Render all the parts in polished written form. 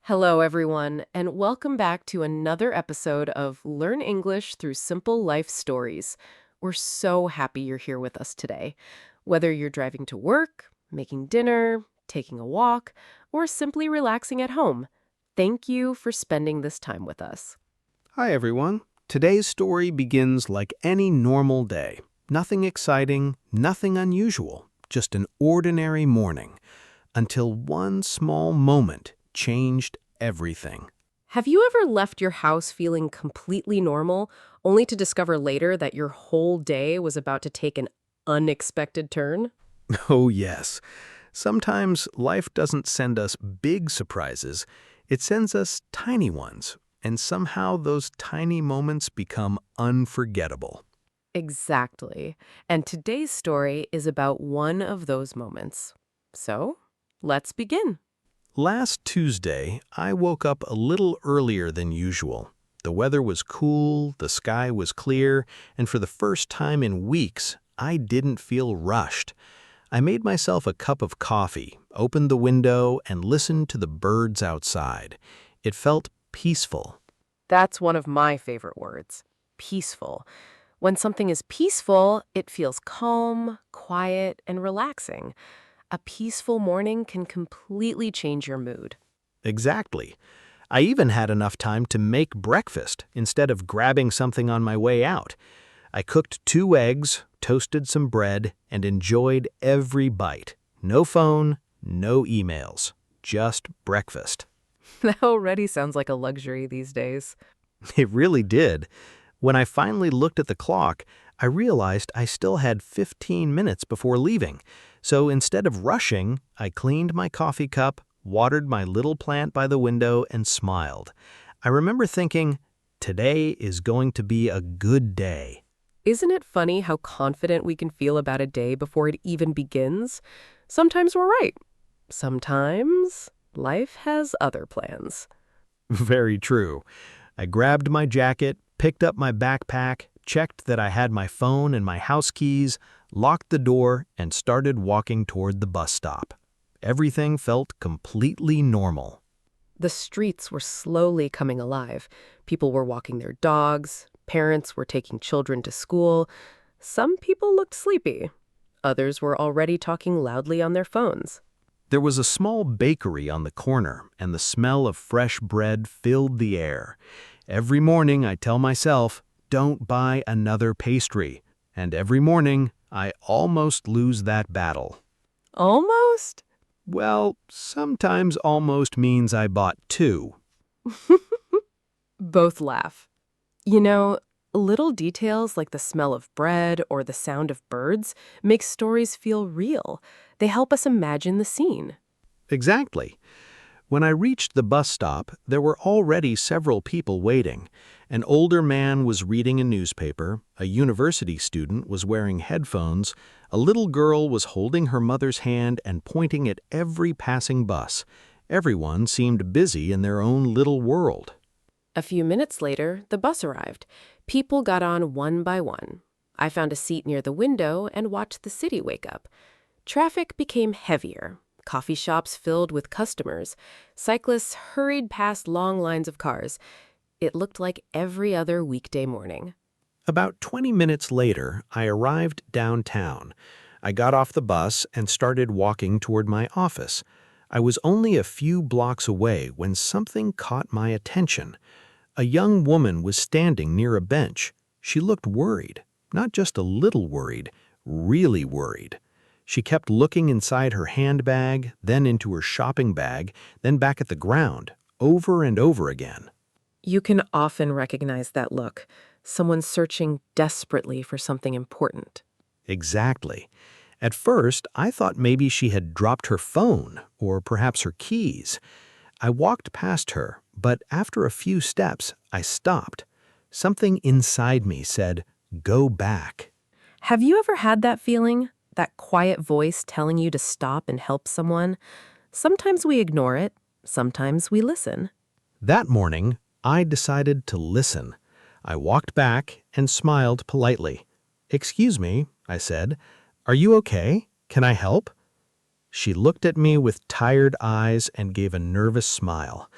Hello, everyone, and welcome back to another episode of Learn English Through Simple Life Stories. We're so happy you're here with us today. Whether you're driving to work, making dinner, taking a walk, or simply relaxing at home, thank you for spending this time with us. Hi, everyone. Today's story begins like any normal day. Nothing exciting, nothing unusual, just an ordinary morning. Until one small moment changed everything. Have you ever left your house feeling completely normal, only to discover later that your whole day was about to take an unexpected turn? Oh, yes. Sometimes life doesn't send us big surprises, it sends us tiny ones. And somehow those tiny moments become unforgettable. Exactly. And today's story is about one of those moments. So, let's begin. Last Tuesday, I woke up a little earlier than usual. The weather was cool, the sky was clear, and for the first time in weeks, I didn't feel rushed. I made myself a cup of coffee, opened the window, and listened to the birds outside. It felt peaceful. That's one of my favorite words, peaceful. When something is peaceful, it feels calm, quiet, and relaxing. A peaceful morning can completely change your mood. Exactly. I even had enough time to make breakfast instead of grabbing something on my way out. I cooked 2 eggs, toasted some bread, and enjoyed every bite. No phone, no emails, just breakfast. That already sounds like a luxury these days. It really did. When I finally looked at the clock, I realized I still had 15 minutes before leaving. So instead of rushing, I cleaned my coffee cup, watered my little plant by the window, and smiled. I remember thinking, today is going to be a good day. Isn't it funny how confident we can feel about a day before it even begins? Sometimes we're right. Sometimes life has other plans. Very true. I grabbed my jacket, picked up my backpack, checked that I had my phone and my house keys, locked the door, and started walking toward the bus stop. Everything felt completely normal. The streets were slowly coming alive. People were walking their dogs. Parents were taking children to school. Some people looked sleepy. Others were already talking loudly on their phones. There was a small bakery on the corner, and the smell of fresh bread filled the air. Every morning I tell myself, don't buy another pastry. And every morning I almost lose that battle. Almost? Well, sometimes almost means I bought 2. Both laugh. You know, little details like the smell of bread or the sound of birds make stories feel real. They help us imagine the scene. Exactly. When I reached the bus stop, there were already several people waiting. An older man was reading a newspaper, a university student was wearing headphones, a little girl was holding her mother's hand and pointing at every passing bus. Everyone seemed busy in their own little world. A few minutes later, the bus arrived. People got on one by one. I found a seat near the window and watched the city wake up. Traffic became heavier. Coffee shops filled with customers. Cyclists hurried past long lines of cars. It looked like every other weekday morning. About 20 minutes later, I arrived downtown. I got off the bus and started walking toward my office. I was only a few blocks away when something caught my attention. A young woman was standing near a bench. She looked worried, not just a little worried, really worried. She kept looking inside her handbag, then into her shopping bag, then back at the ground, over and over again. You can often recognize that look. Someone searching desperately for something important. Exactly. At first, I thought maybe she had dropped her phone or perhaps her keys. I walked past her, but after a few steps, I stopped. Something inside me said, "Go back." Have you ever had that feeling? That quiet voice telling you to stop and help someone? Sometimes we ignore it. Sometimes we listen. That morning, I decided to listen. I walked back and smiled politely. "Excuse me," I said. "Are you okay? Can I help?" She looked at me with tired eyes and gave a nervous smile.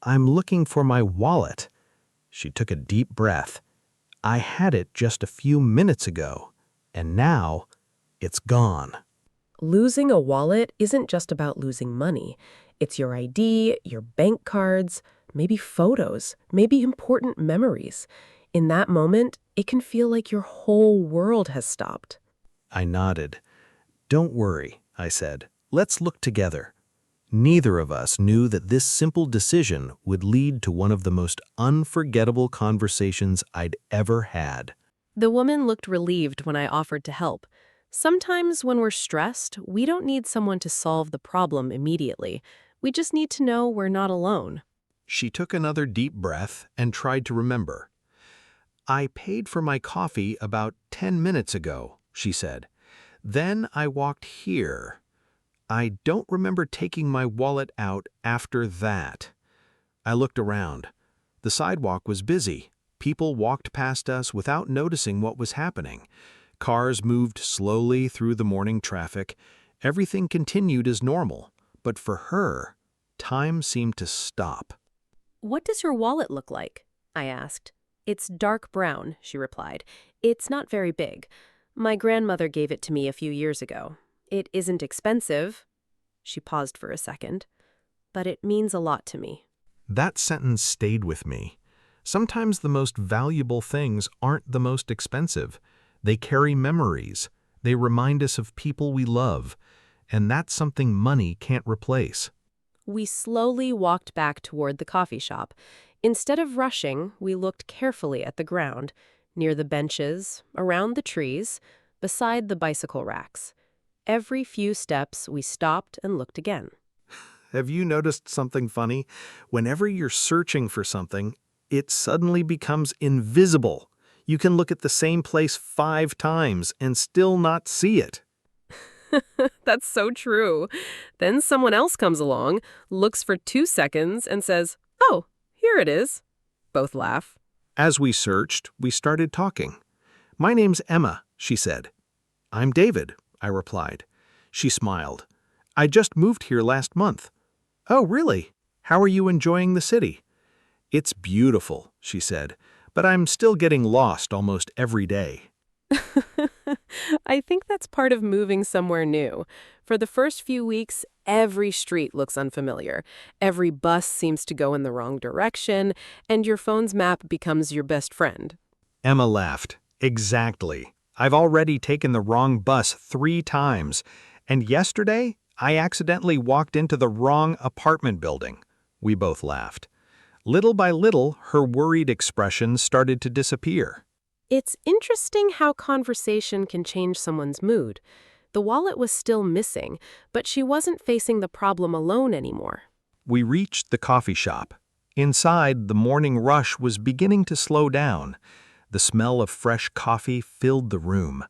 "I'm looking for my wallet." She took a deep breath. "I had it just a few minutes ago, and now it's gone." Losing a wallet isn't just about losing money. It's your ID, your bank cards, maybe photos, maybe important memories. In that moment, it can feel like your whole world has stopped. I nodded. "Don't worry," I said. "Let's look together." Neither of us knew that this simple decision would lead to one of the most unforgettable conversations I'd ever had. The woman looked relieved when I offered to help. Sometimes when we're stressed, we don't need someone to solve the problem immediately. We just need to know we're not alone. She took another deep breath and tried to remember. "I paid for my coffee about 10 minutes ago," she said. "Then I walked here. I don't remember taking my wallet out after that." I looked around. The sidewalk was busy. People walked past us without noticing what was happening. Cars moved slowly through the morning traffic. Everything continued as normal. But for her, time seemed to stop. "What does your wallet look like?" I asked. "It's dark brown," she replied. "It's not very big. My grandmother gave it to me a few years ago. It isn't expensive." She paused for a second. "But it means a lot to me." That sentence stayed with me. Sometimes the most valuable things aren't the most expensive. They carry memories. They remind us of people we love. And that's something money can't replace. We slowly walked back toward the coffee shop. Instead of rushing, we looked carefully at the ground, near the benches, around the trees, beside the bicycle racks. Every few steps, we stopped and looked again. Have you noticed something funny? Whenever you're searching for something, it suddenly becomes invisible. You can look at the same place 5 times and still not see it. That's so true. Then someone else comes along, looks for 2 seconds, and says, "Oh, here it is." Both laugh. As we searched, we started talking. "My name's Emma," she said. "I'm David," I replied. She smiled. "I just moved here last month." "Oh, really? How are you enjoying the city?" "It's beautiful," she said, "but I'm still getting lost almost every day." I think that's part of moving somewhere new. For the first few weeks, every street looks unfamiliar. Every bus seems to go in the wrong direction, and your phone's map becomes your best friend. Emma laughed. "Exactly. I've already taken the wrong bus 3 times, and yesterday I accidentally walked into the wrong apartment building." We both laughed. Little by little, her worried expression started to disappear. It's interesting how conversation can change someone's mood. The wallet was still missing, but she wasn't facing the problem alone anymore. We reached the coffee shop. Inside, the morning rush was beginning to slow down. The smell of fresh coffee filled the room.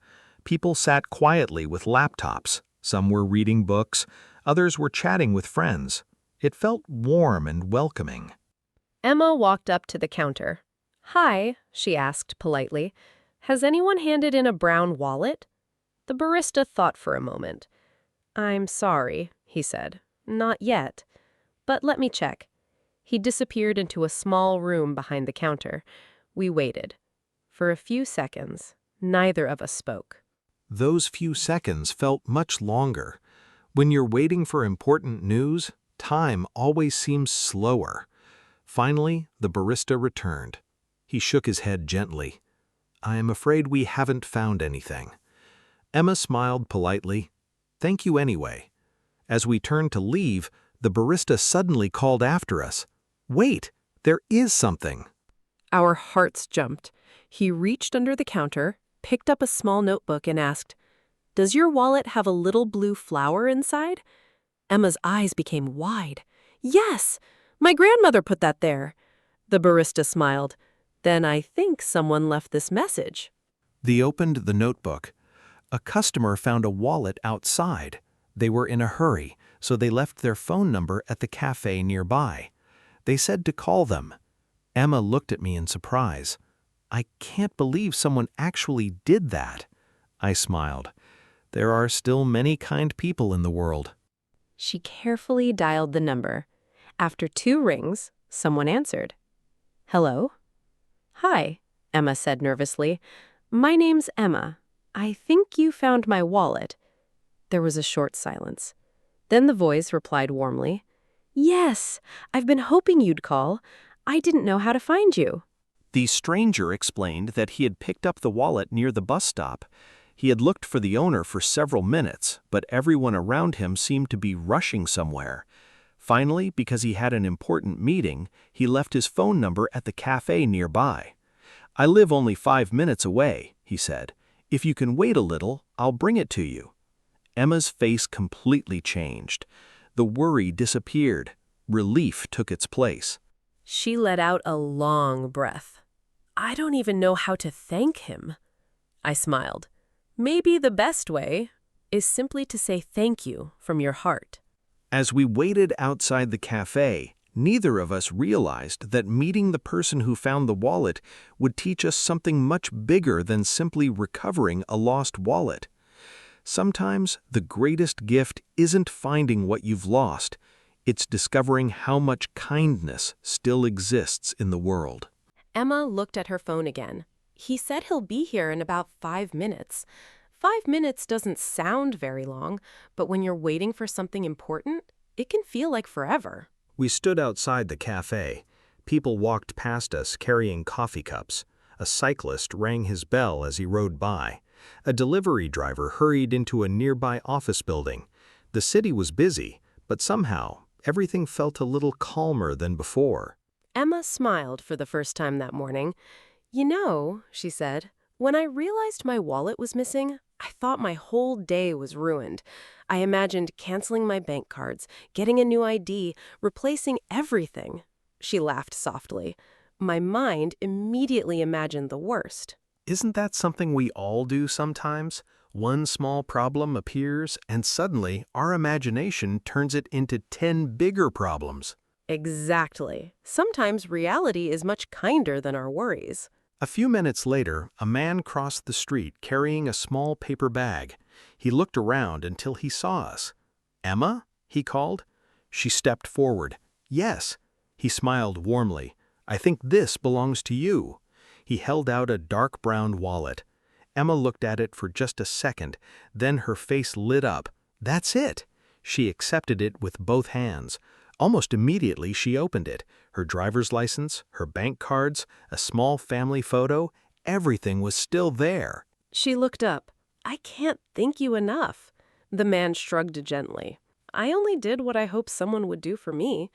People sat quietly with laptops. Some were reading books, others were chatting with friends. It felt warm and welcoming. Emma walked up to the counter. "Hi," she asked politely. "Has anyone handed in a brown wallet?" The barista thought for a moment. "I'm sorry," he said. "Not yet. But let me check." He disappeared into a small room behind the counter. We waited. For a few seconds, neither of us spoke. Those few seconds felt much longer. When you're waiting for important news, time always seems slower. Finally, the barista returned. He shook his head gently. "I am afraid we haven't found anything." Emma smiled politely. "Thank you anyway." As we turned to leave, the barista suddenly called after us. "Wait, there is something." Our hearts jumped. He reached under the counter, picked up a small notebook, and asked, "Does your wallet have a little blue flower inside?" Emma's eyes became wide. "Yes! My grandmother put that there." The barista smiled. "Then I think someone left this message." They opened the notebook. A customer found a wallet outside. They were in a hurry, so they left their phone number at the cafe nearby. They said to call them. Emma looked at me in surprise. "I can't believe someone actually did that." I smiled. There are still many kind people in the world. She carefully dialed the number. After 2 rings, someone answered. Hello? Hi, Emma said nervously. My name's Emma. I think you found my wallet. There was a short silence. Then the voice replied warmly. Yes, I've been hoping you'd call. I didn't know how to find you. The stranger explained that he had picked up the wallet near the bus stop. He had looked for the owner for several minutes, but everyone around him seemed to be rushing somewhere. Finally, because he had an important meeting, he left his phone number at the cafe nearby. I live only 5 minutes away, he said. If you can wait a little, I'll bring it to you. Emma's face completely changed. The worry disappeared. Relief took its place. She let out a long breath. I don't even know how to thank him. I smiled. Maybe the best way is simply to say thank you from your heart. As we waited outside the cafe, neither of us realized that meeting the person who found the wallet would teach us something much bigger than simply recovering a lost wallet. Sometimes the greatest gift isn't finding what you've lost. It's discovering how much kindness still exists in the world. Emma looked at her phone again. He said he'll be here in about 5 minutes. 5 minutes doesn't sound very long, but when you're waiting for something important, it can feel like forever. We stood outside the cafe. People walked past us carrying coffee cups. A cyclist rang his bell as he rode by. A delivery driver hurried into a nearby office building. The city was busy, but somehow everything felt a little calmer than before. Emma smiled for the first time that morning. You know, she said, when I realized my wallet was missing, I thought my whole day was ruined. I imagined canceling my bank cards, getting a new ID, replacing everything. She laughed softly. My mind immediately imagined the worst. Isn't that something we all do sometimes? One small problem appears, and suddenly our imagination turns it into 10 bigger problems. Exactly. Sometimes reality is much kinder than our worries. A few minutes later, a man crossed the street carrying a small paper bag. He looked around until he saw us. "Emma?" he called. She stepped forward. "Yes." He smiled warmly. "I think this belongs to you." He held out a dark brown wallet. Emma looked at it for just a second, then her face lit up. "That's it!" She accepted it with both hands. Almost immediately she opened it. Her driver's license, her bank cards, a small family photo, everything was still there. She looked up. I can't thank you enough. The man shrugged gently. I only did what I hoped someone would do for me.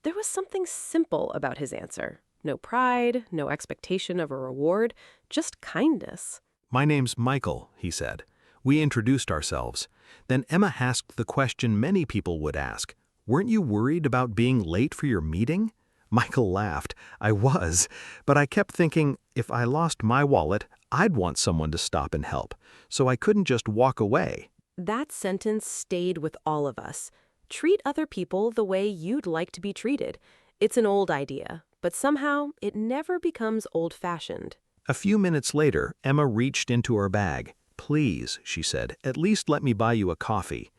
There was something simple about his answer. No pride, no expectation of a reward, just kindness. "My name's Michael," he said. We introduced ourselves. Then Emma asked the question many people would ask. "Weren't you worried about being late for your meeting?" Michael laughed. "I was, but I kept thinking, if I lost my wallet, I'd want someone to stop and help, so I couldn't just walk away." That sentence stayed with all of us. Treat other people the way you'd like to be treated. It's an old idea, but somehow it never becomes old-fashioned. A few minutes later, Emma reached into her bag. "Please," she said, "at least let me buy you a coffee."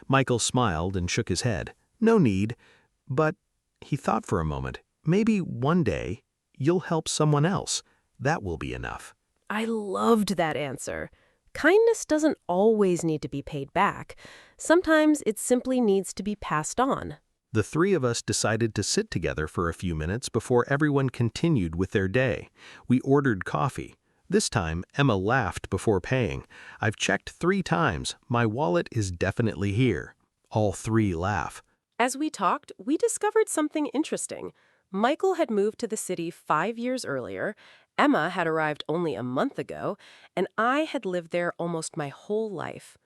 Michael smiled and shook his head. "No need." But he thought for a moment. "Maybe one day you'll help someone else. That will be enough." I loved that answer. Kindness doesn't always need to be paid back. Sometimes it simply needs to be passed on. The three of us decided to sit together for a few minutes before everyone continued with their day. We ordered coffee. This time, Emma laughed before paying. "I've checked 3 times. My wallet is definitely here." All three laugh. As we talked, we discovered something interesting. Michael had moved to the city 5 years earlier, Emma had arrived only a month ago, and I had lived there almost my whole life.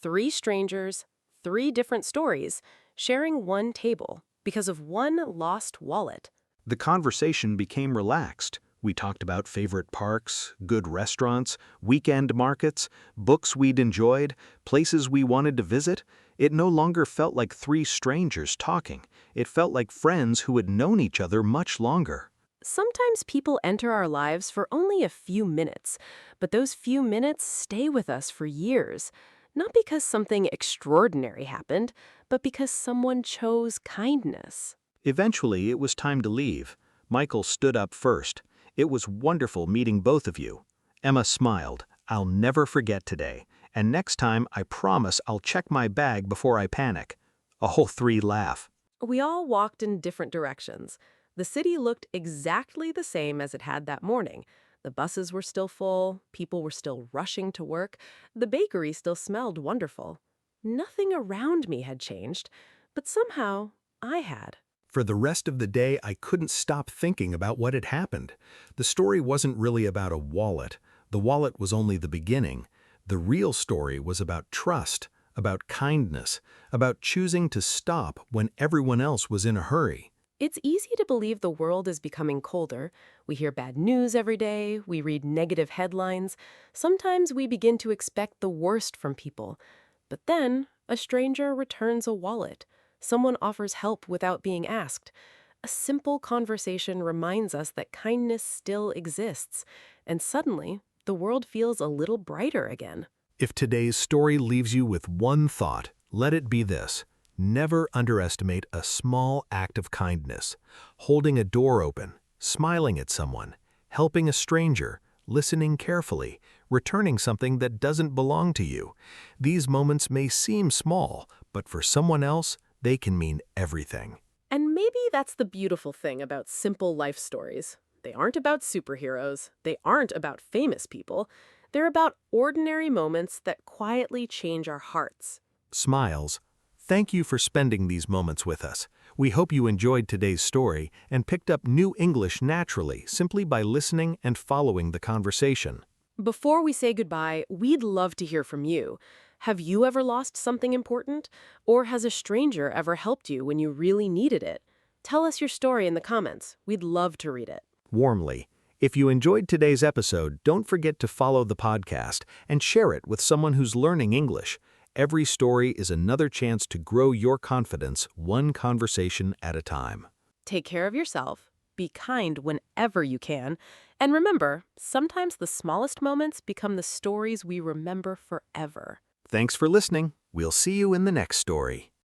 3 strangers, 3 different stories, sharing one table because of one lost wallet. The conversation became relaxed. We talked about favorite parks, good restaurants, weekend markets, books we'd enjoyed, places we wanted to visit. It no longer felt like 3 strangers talking. It felt like friends who had known each other much longer. Sometimes people enter our lives for only a few minutes, but those few minutes stay with us for years. Not because something extraordinary happened, but because someone chose kindness. Eventually, it was time to leave. Michael stood up first. It was wonderful meeting both of you. Emma smiled. I'll never forget today. And next time, I promise I'll check my bag before I panic. A whole three laugh. We all walked in different directions. The city looked exactly the same as it had that morning. The buses were still full, people were still rushing to work, the bakery still smelled wonderful. Nothing around me had changed, but somehow I had. For the rest of the day, I couldn't stop thinking about what had happened. The story wasn't really about a wallet. The wallet was only the beginning. The real story was about trust, about kindness, about choosing to stop when everyone else was in a hurry. It's easy to believe the world is becoming colder. We hear bad news every day, we read negative headlines. Sometimes we begin to expect the worst from people. But then, a stranger returns a wallet. Someone offers help without being asked. A simple conversation reminds us that kindness still exists. And suddenly, the world feels a little brighter again. If today's story leaves you with one thought, let it be this. Never underestimate a small act of kindness. Holding a door open, smiling at someone, helping a stranger, listening carefully, returning something that doesn't belong to you. These moments may seem small, but for someone else, they can mean everything. And maybe that's the beautiful thing about simple life stories. They aren't about superheroes. They aren't about famous people. They're about ordinary moments that quietly change our hearts. Smiles. Thank you for spending these moments with us. We hope you enjoyed today's story and picked up new English naturally simply by listening and following the conversation. Before we say goodbye, we'd love to hear from you. Have you ever lost something important? Or has a stranger ever helped you when you really needed it? Tell us your story in the comments. We'd love to read it. Warmly. If you enjoyed today's episode, don't forget to follow the podcast and share it with someone who's learning English. Every story is another chance to grow your confidence one conversation at a time. Take care of yourself. Be kind whenever you can. And remember, sometimes the smallest moments become the stories we remember forever. Thanks for listening. We'll see you in the next story.